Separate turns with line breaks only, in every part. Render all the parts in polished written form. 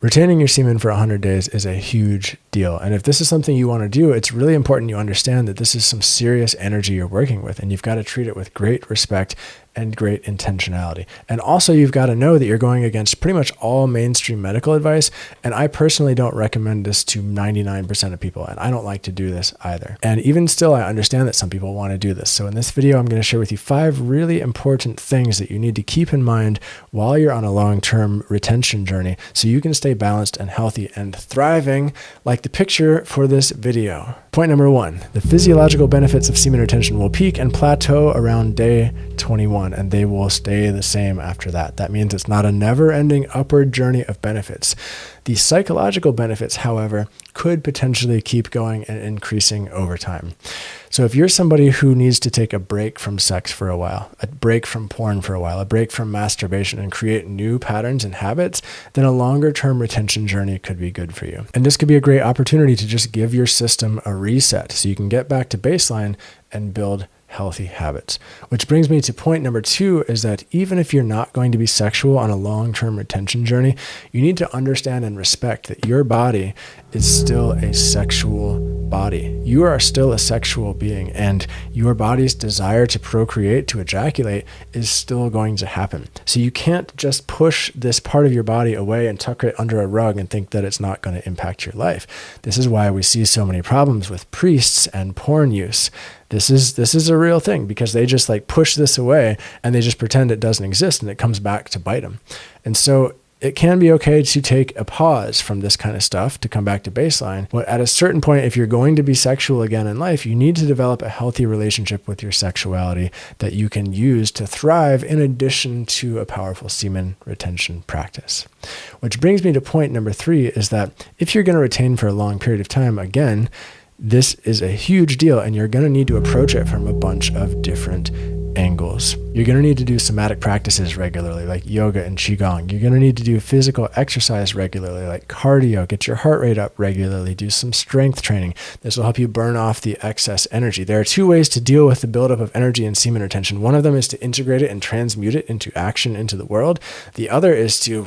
Retaining your semen for 100 days is a huge deal. And if this is something you want to do, it's really important you understand that this is some serious energy you're working with, and you've got to treat it with great respect and great intentionality. And also you've got to know that you're going against pretty much all mainstream medical advice. And I personally don't recommend this to 99% of people. And I don't like to do this either. And even still, I understand that some people want to do this. So in this video, I'm going to share with you 5 really important things that you need to keep in mind while you're on a long-term retention journey so you can stay balanced and healthy and thriving like the picture for this video. Point number 1, the physiological benefits of semen retention will peak and plateau around day 21, and they will stay the same after that. That means it's not a never-ending upward journey of benefits. The psychological benefits, however, could potentially keep going and increasing over time. So if you're somebody who needs to take a break from sex for a while, a break from porn for a while, a break from masturbation, and create new patterns and habits, then a longer-term retention journey could be good for you. And this could be a great opportunity to just give your system a reset so you can get back to baseline and build healthy habits. Which brings me to point number 2, is that even if you're not going to be sexual on a long-term retention journey, you need to understand and respect that your body is still a sexual body. You are still a sexual being, and your body's desire to procreate, to ejaculate, is still going to happen. So you can't just push this part of your body away and tuck it under a rug and think that it's not going to impact your life. This is why we see so many problems with priests and porn use. This is a real thing, because they just like push this away and they just pretend it doesn't exist, and it comes back to bite them. And so it can be okay to take a pause from this kind of stuff to come back to baseline. But at a certain point, if you're going to be sexual again in life, you need to develop a healthy relationship with your sexuality that you can use to thrive in addition to a powerful semen retention practice. Which brings me to point number 3, is that if you're going to retain for a long period of time, again, this is a huge deal, and you're going to need to approach it from a bunch of different angles. You're going to need to do somatic practices regularly, like yoga and qigong. You're going to need to do physical exercise regularly, like cardio. Get your heart rate up regularly. Do some strength training. This will help you burn off the excess energy. There are 2 ways to deal with the buildup of energy in semen retention. One of them is to integrate it and transmute it into action into the world. The other is to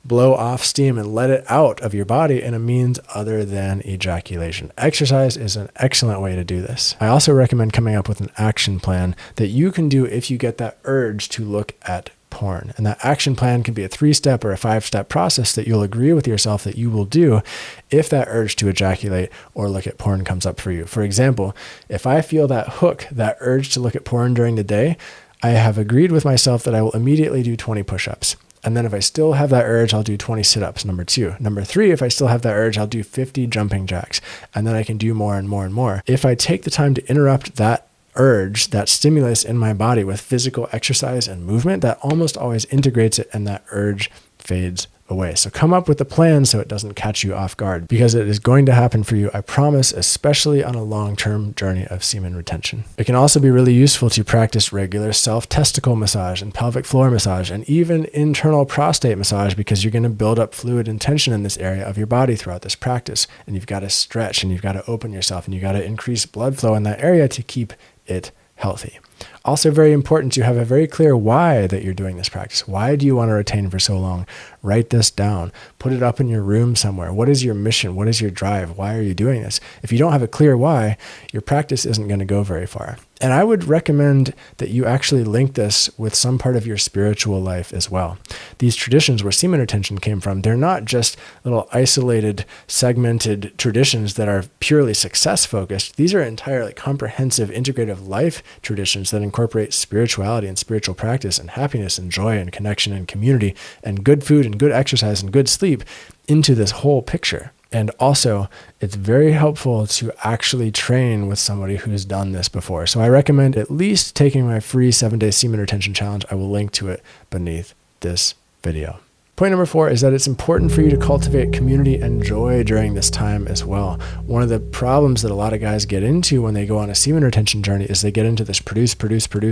blow off steam and let it out of your body in a means other than ejaculation. Exercise is an excellent way to do this. I also recommend coming up with an action plan that you can do if you get that urge to look at porn. And that action plan can be a 3-step or a 5-step process that you'll agree with yourself that you will do if that urge to ejaculate or look at porn comes up for you. For example, if I feel that hook, that urge to look at porn during the day, I have agreed with myself that I will immediately do 20 push-ups. And then if I still have that urge, I'll do 20 sit-ups, number 2. Number 3, if I still have that urge, I'll do 50 jumping jacks. And then I can do more and more and more. If I take the time to interrupt that urge, that stimulus in my body with physical exercise and movement, that almost always integrates it, and that urge fades away. So come up with a plan so it doesn't catch you off guard, because it is going to happen for you, I promise, especially on a long-term journey of semen retention. It can also be really useful to practice regular self-testicle massage and pelvic floor massage and even internal prostate massage, because you're going to build up fluid and tension in this area of your body throughout this practice. And you've got to stretch, and you've got to open yourself, and you've got to increase blood flow in that area to keep it healthy. Also very important to have a very clear why that you're doing this practice. Why do you want to retain for so long? Write this down. Put it up in your room somewhere. What is your mission? What is your drive? Why are you doing this? If you don't have a clear why, your practice isn't going to go very far. And I would recommend that you actually link this with some part of your spiritual life as well. These traditions where semen retention came from, they're not just little isolated, segmented traditions that are purely success focused. These are entirely comprehensive, integrative life traditions that incorporate spirituality and spiritual practice and happiness and joy and connection and community and good food and good exercise and good sleep into this whole picture. And also, it's very helpful to actually train with somebody who's done this before. So I recommend at least taking my free 7-day semen retention challenge. I will link to it beneath this video. Point number 4 is that it's important for you to cultivate community and joy during this time as well. One of the problems that a lot of guys get into when they go on a semen retention journey is they get into this produce,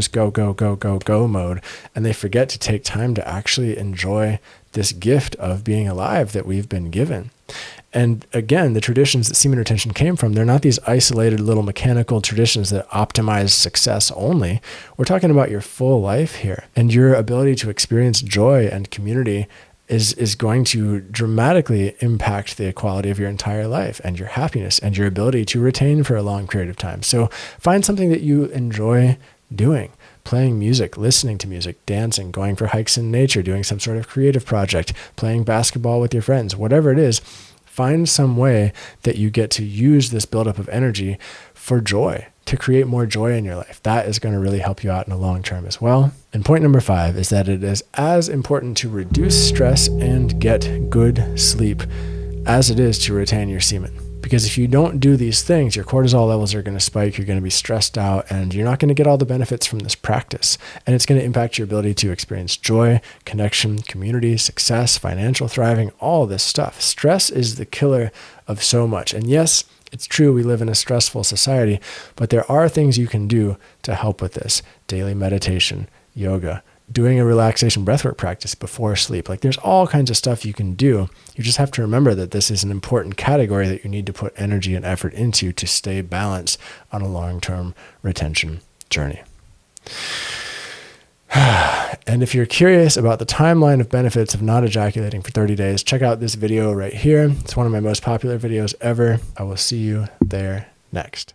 go mode, and they forget to take time to actually enjoy this gift of being alive that we've been given. And again, the traditions that semen retention came from, they're not these isolated little mechanical traditions that optimize success only. We're talking about your full life here and your ability to experience joy and community is going to dramatically impact the quality of your entire life and your happiness and your ability to retain for a long period of time. So find something that you enjoy doing. Playing music, listening to music, dancing, going for hikes in nature, doing some sort of creative project, playing basketball with your friends, whatever it is, find some way that you get to use this buildup of energy for joy, to create more joy in your life. That is going to really help you out in the long term as well. And point number 5 is that it is as important to reduce stress and get good sleep as it is to retain your semen. Because if you don't do these things, your cortisol levels are going to spike, you're going to be stressed out, and you're not going to get all the benefits from this practice. And it's going to impact your ability to experience joy, connection, community, success, financial thriving, all this stuff. Stress is the killer of so much. And yes, it's true, we live in a stressful society, but there are things you can do to help with this. Daily meditation, yoga, doing a relaxation breathwork practice before sleep. Like, there's all kinds of stuff you can do. You just have to remember that this is an important category that you need to put energy and effort into to stay balanced on a long-term retention journey. And if you're curious about the timeline of benefits of not ejaculating for 30 days, check out this video right here. It's one of my most popular videos ever. I will see you there next.